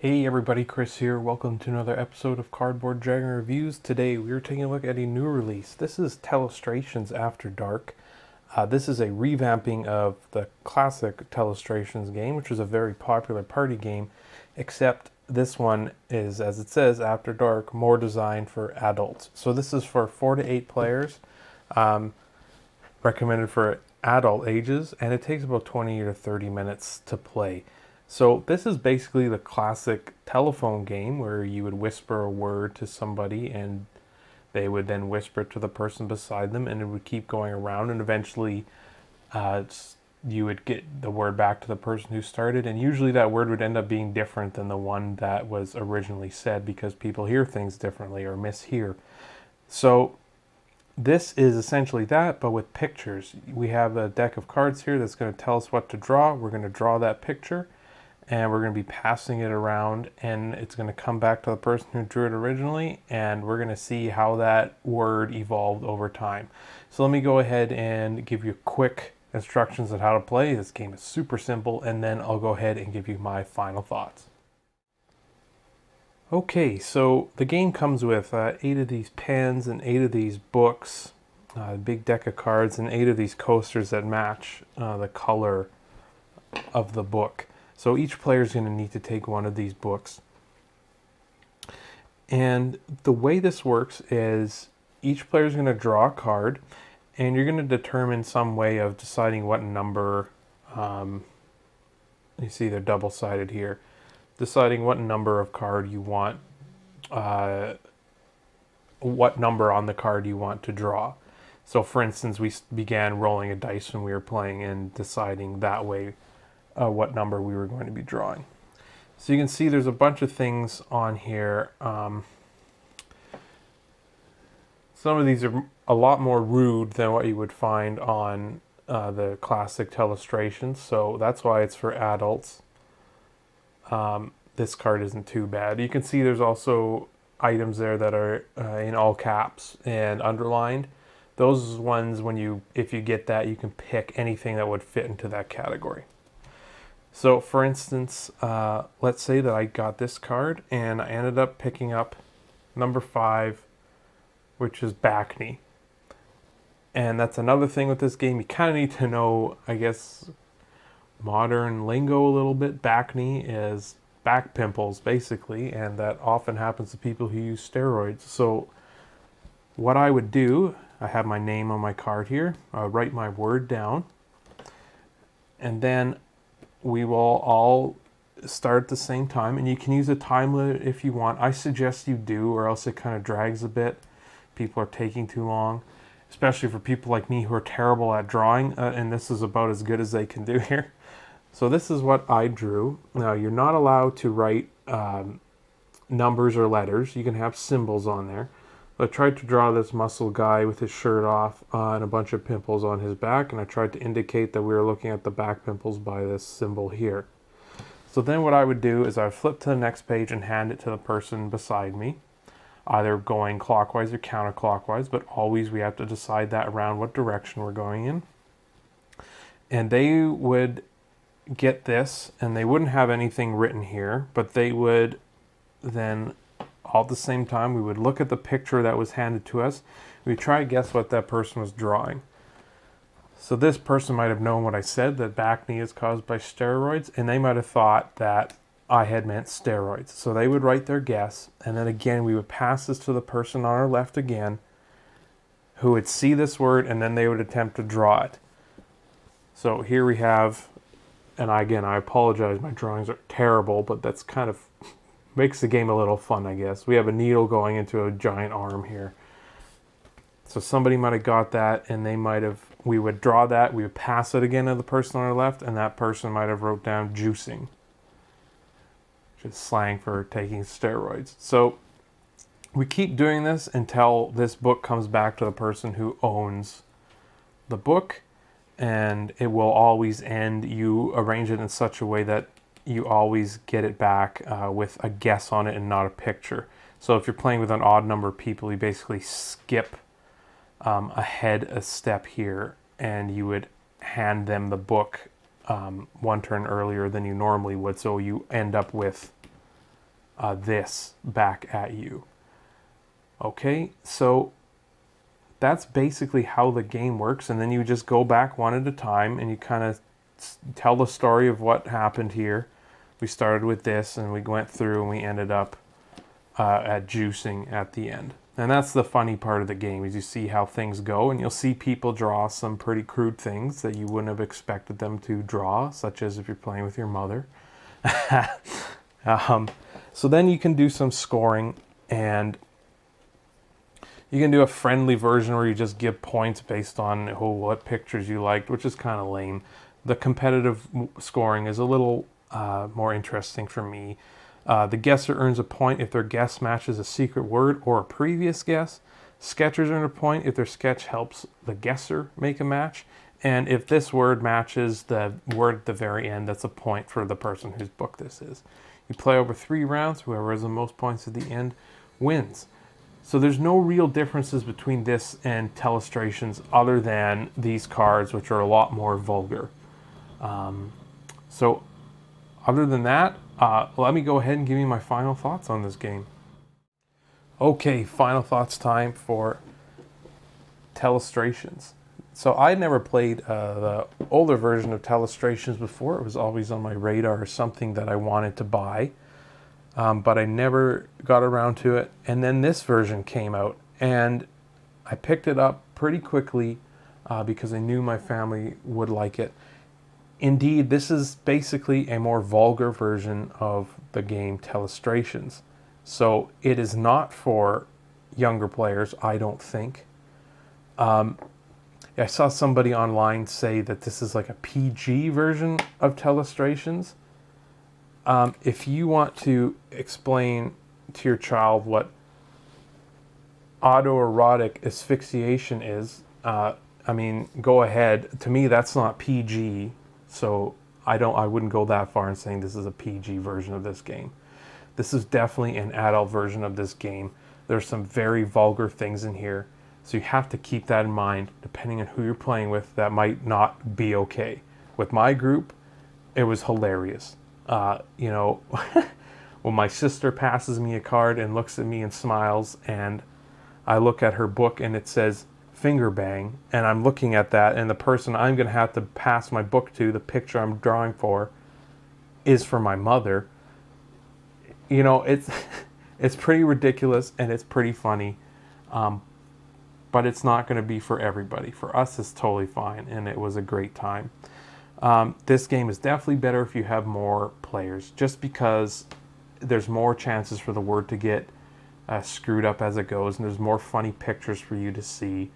Hey everybody, Chris here. Welcome to another episode of Cardboard Dragon Reviews. Today we are taking a look at a new release. This is Telestrations After Dark. This is a revamping of the classic Telestrations game, which is a very popular party game, except this one is, as it says, After Dark, more designed for adults. So this is for 4 to 8 players, recommended for adult ages, and it takes about 20 to 30 minutes to play. So this is basically the classic telephone game where you would whisper a word to somebody and they would then whisper it to the person beside them, and it would keep going around, and eventually you would get the word back to the person who started, and usually that word would end up being different than the one that was originally said because people hear things differently or mishear. So this is essentially that, but with pictures. We have a deck of cards here that's going to tell us what to draw. We're going to draw that picture, and we're going to be passing it around, and it's going to come back to the person who drew it originally, and we're going to see how that word evolved over time. So let me go ahead and give you quick instructions on how to play. This game is super simple, and then I'll go ahead and give you my final thoughts. Okay, so the game comes with 8 of these pens and 8 of these books, a big deck of cards, and 8 of these coasters that match the color of the book. So each player is going to need to take one of these books. And the way this works is each player is going to draw a card, and you're going to determine some way of deciding what number, you see they're double-sided here, deciding what number of card you want, what number on the card you want to draw. So for instance, we began rolling a dice when we were playing and deciding that way what number we were going to be drawing. So you can see there's a bunch of things on here. Some of these are a lot more rude than what you would find on the classic Telestrations, so that's why it's for adults. This card isn't too bad. You can see there's also items there that are in all caps and underlined. Those ones, if you get that, you can pick anything that would fit into that category. So for instance, let's say that I got this card and I ended up picking up number 5, which is back knee. And that's another thing with this game. You kind of need to know, I guess, modern lingo a little bit. Back knee is back pimples, basically, and that often happens to people who use steroids. So what I would do, I have my name on my card here. I'll write my word down, and then we will all start at the same time, and you can use a time limit if you want. I suggest you do, or else it kind of drags a bit. People are taking too long, especially for people like me who are terrible at drawing, and this is about as good as they can do here. So this is what I drew. Now, you're not allowed to write numbers or letters. You can have symbols on there. I tried to draw this muscle guy with his shirt off and a bunch of pimples on his back, and I tried to indicate that we were looking at the back pimples by this symbol here. So then what I would do is I would flip to the next page and hand it to the person beside me, either going clockwise or counterclockwise, but always we have to decide that around what direction we're going in. And they would get this, and they wouldn't have anything written here, but they would then, all at the same time, we would look at the picture that was handed to us. We'd try to guess what that person was drawing. So this person might have known what I said, that back knee is caused by steroids, and they might have thought that I had meant steroids. So they would write their guess, and then again we would pass this to the person on our left again, who would see this word, and then they would attempt to draw it. So here we have, and again, I apologize, my drawings are terrible, but that's kind of makes the game a little fun, I guess. We have a needle going into a giant arm here. So somebody might have got that, and we would draw that, we would pass it again to the person on our left, and that person might have wrote down juicing, which is slang for taking steroids. So we keep doing this until this book comes back to the person who owns the book, and it will always end. You arrange it in such a way that you always get it back with a guess on it and not a picture. So if you're playing with an odd number of people, you basically skip ahead a step here, and you would hand them the book one turn earlier than you normally would, so you end up with this back at you. Okay, so that's basically how the game works, and then you just go back one at a time and you kind of tell the story of what happened here. We started with this and we went through and we ended up at juicing at the end. And that's the funny part of the game, is you see how things go, and you'll see people draw some pretty crude things that you wouldn't have expected them to draw, such as if you're playing with your mother. So then you can do some scoring, and you can do a friendly version where you just give points based on what pictures you liked, which is kind of lame. The competitive scoring is a little more interesting for me. The guesser earns a point if their guess matches a secret word or a previous guess. Sketchers earn a point if their sketch helps the guesser make a match. And if this word matches the word at the very end, that's a point for the person whose book this is. You play over 3 rounds. Whoever has the most points at the end wins. So there's no real differences between this and Telestrations other than these cards, which are a lot more vulgar. So other than that, let me go ahead and give you my final thoughts on this game. Okay, final thoughts time for Telestrations. So I never played the older version of Telestrations before. It was always on my radar as something that I wanted to buy. But I never got around to it. And then this version came out, and I picked it up pretty quickly because I knew my family would like it. Indeed, this is basically a more vulgar version of the game Telestrations. So it is not for younger players, I don't think. I saw somebody online say that this is like a PG version of Telestrations. If you want to explain to your child what autoerotic asphyxiation is, I mean, go ahead. To me, that's not PG, so I wouldn't go that far in saying this is a PG version of this game. This is definitely an adult version of this game. There's some very vulgar things in here, so you have to keep that in mind. Depending on who you're playing with, that might not be okay. With my group, it was hilarious. You know, when my sister passes me a card and looks at me and smiles, and I look at her book and it says finger bang, and I'm looking at that, and the person I'm going to have to pass my book to, the picture I'm drawing for, is for my mother. You know, it's pretty ridiculous and it's pretty funny, but it's not going to be for everybody. For us, it's totally fine, and it was a great time. This game is definitely better if you have more players, just because there's more chances for the word to get screwed up as it goes, and there's more funny pictures for you to see.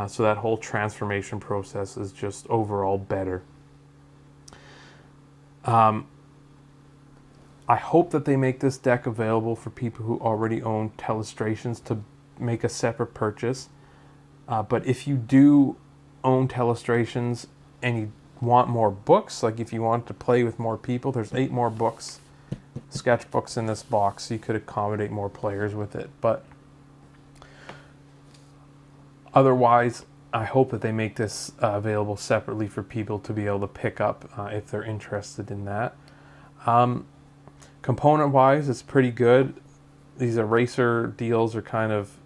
So that whole transformation process is just overall better. I hope that they make this deck available for people who already own Telestrations to make a separate purchase. But if you do own Telestrations and you want more books, like if you want to play with more people, there's 8 more books, sketchbooks in this box, so you could accommodate more players with it. But otherwise, I hope that they make this available separately for people to be able to pick up if they're interested in that. Component wise, it's pretty good. These eraser deals are kind of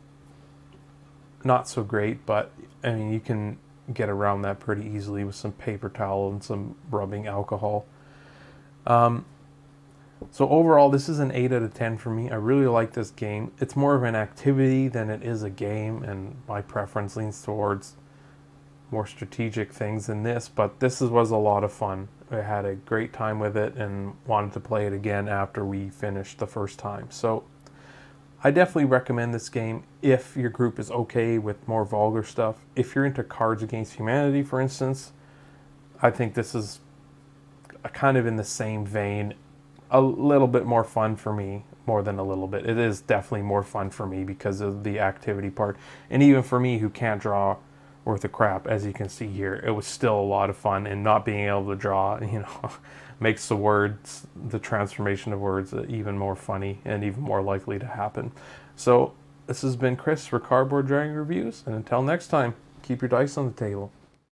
not so great, but I mean, you can get around that pretty easily with some paper towel and some rubbing alcohol. So overall, this is an 8 out of 10 for me. I really like this game. It's more of an activity than it is a game, and my preference leans towards more strategic things than this, but this was a lot of fun. I had a great time with it and wanted to play it again after we finished the first time. So I definitely recommend this game if your group is okay with more vulgar stuff. If you're into Cards Against Humanity, for instance, I think this is kind of in the same vein. A little bit more fun for me, more than a little bit. It is definitely more fun for me because of the activity part. And even for me who can't draw worth a crap, as you can see here, it was still a lot of fun, and not being able to draw, you know, makes the words, the transformation of words, even more funny and even more likely to happen. So this has been Chris for Cardboard Dragon Reviews, and until next time, keep your dice on the table.